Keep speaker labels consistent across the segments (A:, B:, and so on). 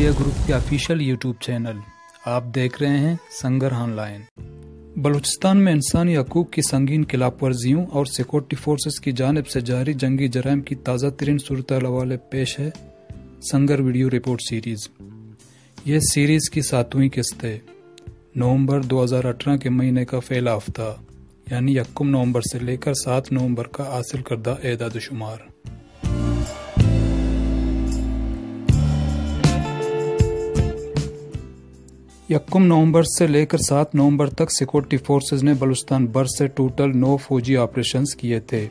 A: Media group کے official YouTube channel آپ دیکھ رہے ہیں سنگر آن لائن۔ بلوچستان میں انسانی حقوق کی سنگین خلاف ورزیوں اور سیکورٹی فورسز کی جانب سے جاری جنگی جرائم کی تازہ ترین صورتحال حوالے پیش ہے سنگر ویڈیو رپورٹ سیریز۔ یہ سیریز کی 7ویں قسط ہے۔ نومبر 2018 کے مہینے کا فعل ہفتہ یعنی 1 نومبر سے لے کر 7 نومبر کا حاصل کردہ اعداد و شمار۔ یکم نومبر سے لے کر 7 نومبر تک سیکورٹی فورسز نے بلوچستان بھر سے ٹوٹل 9 فوجی آپریشنز کیے تھے،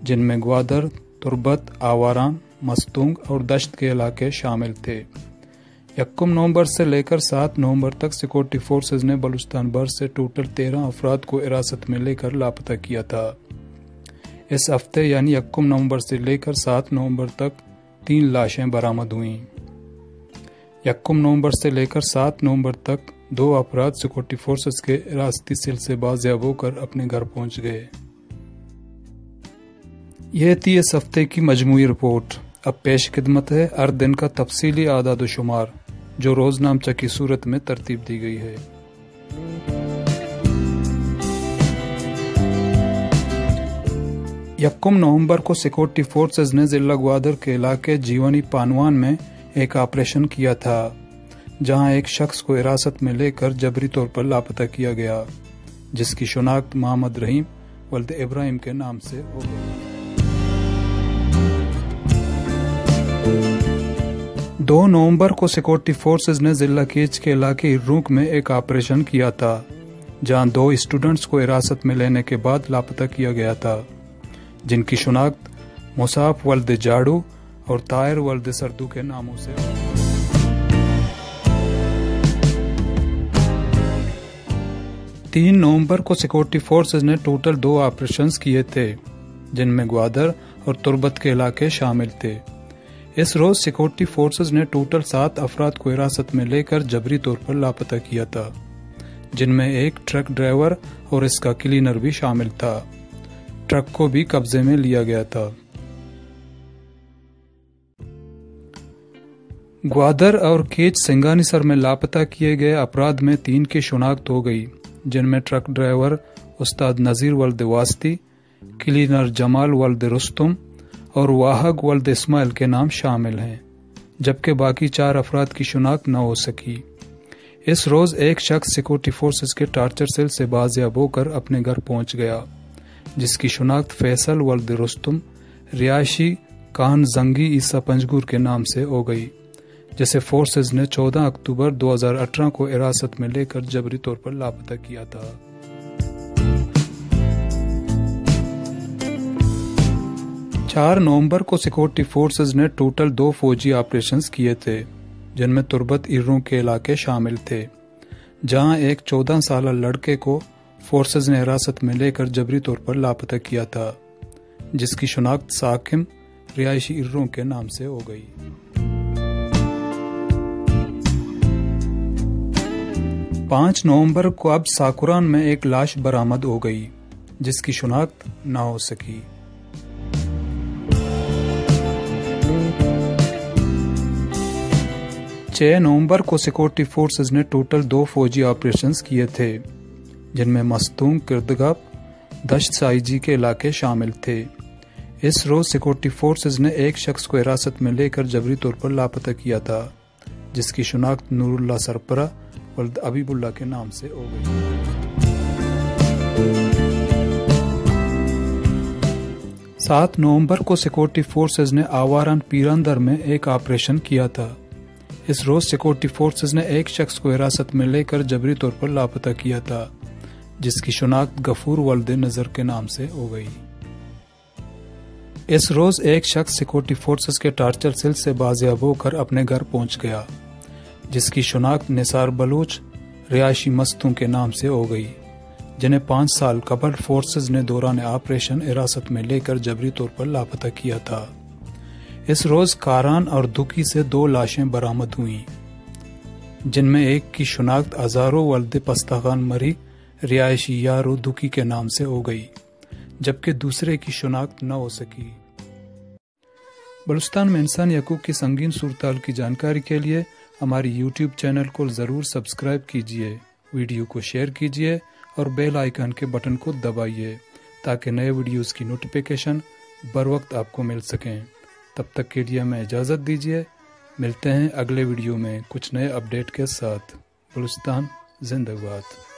A: جن میں گوادر، تربت، آواران، مستونگ اور دشت کے علاقے شامل تھے۔ 1 نومبر سے لے کر 7 نومبر تک سیکورٹی فورسز نے بلوچستان بھر سے ٹوٹل 13 افراد کو حراست میں لے کر لاپتہ کیا تھا۔ اس ہفتے یعنی 1 نومبر سے لے کر 7 نومبر تک 3 لاشیں برآمد ہوئیں۔ 1 نومبر سے لے کر 7 نومبر تک 2 افراد سیکورٹی فورسز کے حراستی سیل سے بازیاب ہو کر اپنے گھر پہنچ گئے۔ یہ تھی اس ہفتے کی مجموعی رپورٹ۔ اب پیش خدمت ہے ہر دن کا تفصیلی اعداد و شمار، جو روزنامچہ کی صورت میں ترتیب دی گئی ہے۔ 1 نومبر کو سیکورٹی فورسز نے ضلع گوادر کے علاقے جیونی پانوان میں ایک آپریشن کیا تھا، جہاں ایک شخص کو حراست میں لے کر جبری طور پر لاپتہ کیا گیا، جس کی شناخت محمد رحیم ولد ابراہیم کے نام سے ہو گئی۔ 2 نومبر کو سیکورٹی فورسز نے ضلع کیچ کے علاقے روک میں ایک آپریشن کیا تھا، جہاں 2 اسٹوڈنٹس کو حراست میں لینے کے بعد لاپتہ کیا گیا تھا، جن کی شناخت مصعب ولد جاڑو اور طاہر ولد سردو کے ناموں سے ہو گئی۔ 3 نومبر کو سیکورٹی فورسز نے ٹوٹل 2 آپریشنز کیے تھے، جن میں گوادر اور تربت کے علاقے شامل تھے۔ اس روز سیکورٹی فورسز نے ٹوٹل 7 افراد کو حراست میں لے کر جبری طور پر لاپتہ کیا تھا، جن میں ایک ٹرک ڈرائیور اور اس کا کلینر بھی شامل تھا۔ ٹرک کو بھی قبضے میں لیا گیا تھا۔ گوادر اور کیچ سنگانی سر میں لاپتہ کیے گئے افراد میں 3 کی شناخت ہو گئی، جن میں ٹرک ڈرائیور استاد نذیر ولد واسطی، کلینر جمال ولد رستم اور واہگ ولد اسماعیل کے نام شامل ہیں، جبکہ باقی 4 افراد کی شناخت نہ ہو سکی۔ اس روز ایک شخص سیکورٹی فورسز کے ٹارچر سیل سے بازیاب ہو کر اپنے گھر پہنچ گیا، جس کی شناخت فیصل ولد رستم رہائشی کان زنگی عیسیٰ پنجگور کے نام سے ہو گئی، جسے فورسز نے 14 اکتوبر 2018 کو حراست میں لے کر جبری طور پر لاپتہ کیا تھا۔ 4 نومبر کو سیکورٹی فورسز نے ٹوٹل 2 فوجی آپریشنز کیے تھے، جن میں تربت ایروں کے علاقے شامل تھے، جہاں ایک 14 سالہ لڑکے کو فورسز نے حراست میں لے کر جبری طور پر لاپتہ کیا تھا، جس کی شناخت ساکم رہائشی ایروں کے نام سے ہو گئی۔ 5 نومبر کو اب ساکوران میں ایک لاش برآمد ہو گئی، جس کی شناخت نہ ہو سکی۔ 6 نومبر کو سیکورٹی فورسز نے ٹوٹل 2 فوجی آپریشنز کیے تھے، جن میں مستونگ، کردگاپ، دشت سائی جی کے علاقے شامل تھے۔ اس روز سیکورٹی فورسز نے ایک شخص کو حراست میں لے کر جبری طور پر لاپتہ کیا تھا، جس کی شناخت نور اللہ سرپرہ ولد حبیب اللہ کے نام سے ہو گئی۔ 7 نومبر کو سیکورٹی فورسز نے آواران پیراندر میں ایک آپریشن کیا تھا۔ اس روز سیکورٹی فورسز نے ایک شخص کو حراست میں لے کر جبری طور پر لاپتہ کیا تھا، جس کی شناخت غفور ولد نظر کے نام سے ہو گئی۔ اس روز ایک شخص سیکورٹی فورسز کے ٹارچر سیل سے بازیاب ہو کر اپنے گھر پہنچ گیا، جس کی شناخت نثار بلوچ رہائشی مستوں کے نام سے ہو گئی، جنہیں 5 سال قبل فورسز نے دوران آپریشن حراست میں لے کر جبری طور پر لاپتہ کیا تھا۔ اس روز کاران اور دھکی سے 2 لاشیں برآمد ہوئیں، جن میں ایک کی شناخت ہزاروں ولد پستخان مری رہائشی یارو دھکی کے نام سے ہو گئی، جبکہ دوسرے کی شناخت نہ ہو سکی۔ بلوچستان میں انسانی حقوق کی سنگین صورتحال کی جانکاری کے لیے ہماری یوٹیوب چینل کو ضرور سبسکرائب کیجیے، ویڈیو کو شیئر کیجیے اور بیل آئیکن کے بٹن کو دبائیے تاکہ نئے ویڈیوز کی نوٹیفیکیشن بر وقت آپ کو مل سکیں۔ تب تک کے لیے ہمیں اجازت دیجیے، ملتے ہیں اگلے ویڈیو میں کچھ نئے اپڈیٹ کے ساتھ۔ بلوچستان زندہ باد۔